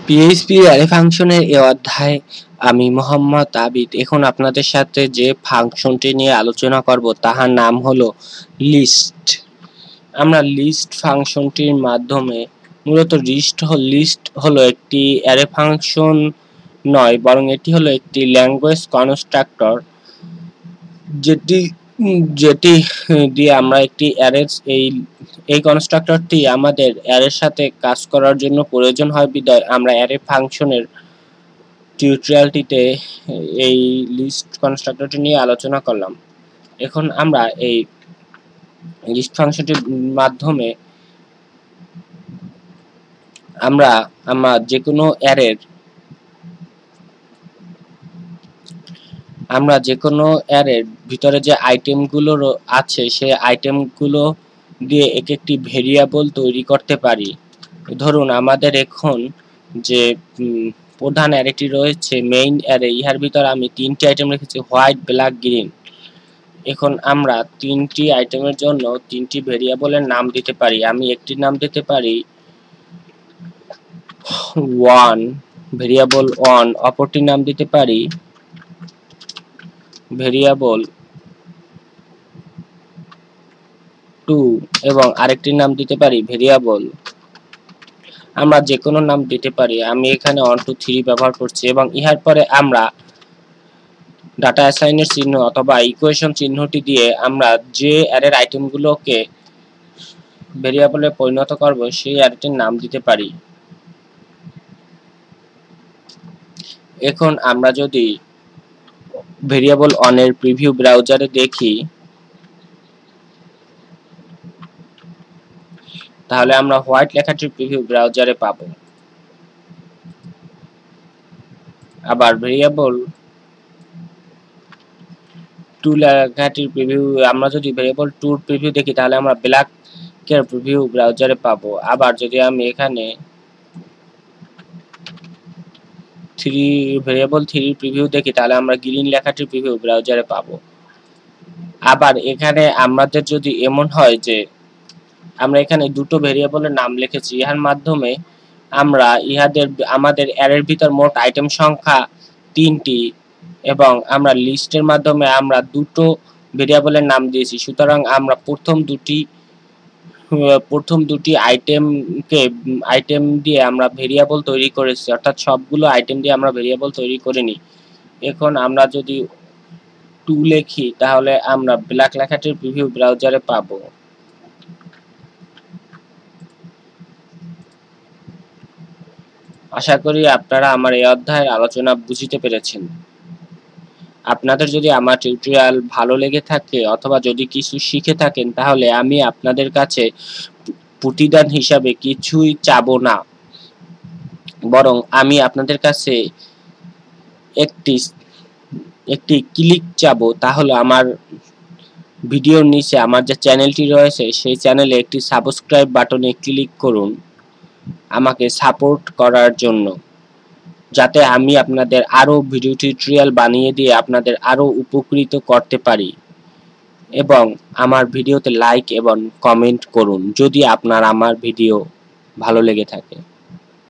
PHP array ফাংশনের এই অধ্যায়ে আমি মোহাম্মদ আবিদ এখন আপনাদের সাথে যে ফাংশনটি নিয়ে আলোচনা করব তাহার নাম হলো লিস্ট। আমরা লিস্ট ফাংশনটির মাধ্যমে মূলত লিস্ট হলো একটি অ্যারে ফাংশন নয়, বরং এটি হলো একটি ল্যাঙ্গুয়েজ কনস্ট্রাক্টর যেটি দিয়ে আমরা একটি অ্যারের এই কনস্ট্রাক্টরটি আমাদের অ্যারের সাথে কাজ করার জন্য প্রয়োজন হয় বিধায় আমরা অ্যারে ফাংশনের টিউটোরিয়ালটিতে এই লিস্ট কনস্ট্রাক্টরটি নিয়ে আলোচনা করলাম। এখন আমরা এই লিস্ট ফাংশনটির মাধ্যমে আমরা যে কোনো অ্যারের ভিতরে যে আইটেমগুলো আছে সেই আইটেমগুলো দিয়ে একটি ভেরিয়েবল তৈরি করতে পারি। ধরুন আমাদের এখন যে প্রধান অ্যারেটি রয়েছে মেইন অ্যারে, ইহার ভিতরে আমি তিনটি আইটেম রেখেছি হোয়াইট, ব্ল্যাক, গ্রিন। এখন আমরা তিনটি আইটেমের জন্য তিনটি ভেরিয়েবলের নাম দিতে পারি। আমি একটির নাম দিতে পারি 1 ভেরিয়েবল 1, অপরটির নাম দিতে পারি ভেরিয়েবল 2 এবং আরেকটির নাম দিতে পারি ভেরিয়েবল। আমরা যে কোনো নাম দিতে পারি। আমি এখানে 1 2 3 ব্যবহার করছি এবং ইহার পরে আমরা ডাটা অ্যাসাইনের চিহ্ন অথবা ইকুয়েশন চিহ্নটি দিয়ে আমরা যে অ্যারের আইটেমগুলোকে ভেরিয়েবলে পরিণত করব সেই অ্যারেটির নাম দিতে পারি। এখন আমরা যদি ভেরিয়েবল 1 এর প্রিভিউ ব্রাউজারে দেখি তাহলে আমরা হোয়াইট লেখাটির প্রিভিউ ব্রাউজারে পাবো। আবার ভেরিয়েবল 2 লেখাটির প্রিভিউ আমরা যদি ভেরিয়েবল 2 এর প্রিভিউ দেখি তাহলে আমরা ব্ল্যাক এর প্রিভিউ ব্রাউজারে পাবো। আবার যদি আমি এখানে ভেরিয়েবল 3 এর প্রিভিউ দেখি তাহলে আমরা গ্রিন লেখাটির প্রিভিউ ব্রাউজারে পাবো। আবার এখানে আমাদের যদি এমন হয় যে আমরা এখানে দুটো ভেরিয়েবলের নাম লিখেছি, ইহার মাধ্যমে আমরা আমাদের অ্যারের ভিতর মোট আইটেম সংখ্যা 3টি এবং আমরা লিস্টের মাধ্যমে আমরা দুটো ভেরিয়েবলের নাম দিয়েছি, সুতরাং আমরা প্রথম দুটি আইটেম দিয়ে আমরা ভেরিয়েবল তৈরি করেছি, অর্থাৎ সবগুলো আইটেম দিয়ে আমরা ভেরিয়েবল তৈরি করিনি। এখন আমরা যদি 2 লিখি তাহলে আমরা ব্ল্যাক লেখাটির প্রিভিউ ব্রাউজারে পাবো। আশা করি আপনারা আমার এই অধ্যায়ের আলোচনা বুঝতে পেরেছেন। আপনাদের যদি আমার টিউটোরিয়াল ভালো লেগে থাকে অথবা যদি কিছু শিখে থাকেন তাহলে আমি আপনাদের কাছে প্রতিদান হিসাবে কিছুই চাবো না, বরং আমি আপনাদের কাছে একটি ক্লিক চাবো। তাহলে আমার ভিডিওর নিচে আমার যে চ্যানেলটি রয়েছে সেই চ্যানেলে একটি সাবস্ক্রাইব বাটনে ক্লিক করুন আমাকে সাপোর্ট করার জন্য, যাতে আমি আপনাদের আরো ভিডিও টিউটোরিয়াল বানিয়ে দিয়ে আপনাদের আরো উপকৃত করতে পারি। এবং আমার ভিডিওতে লাইক এবং কমেন্ট করুন যদি আপনার আমার ভিডিও ভালো লেগে থাকে।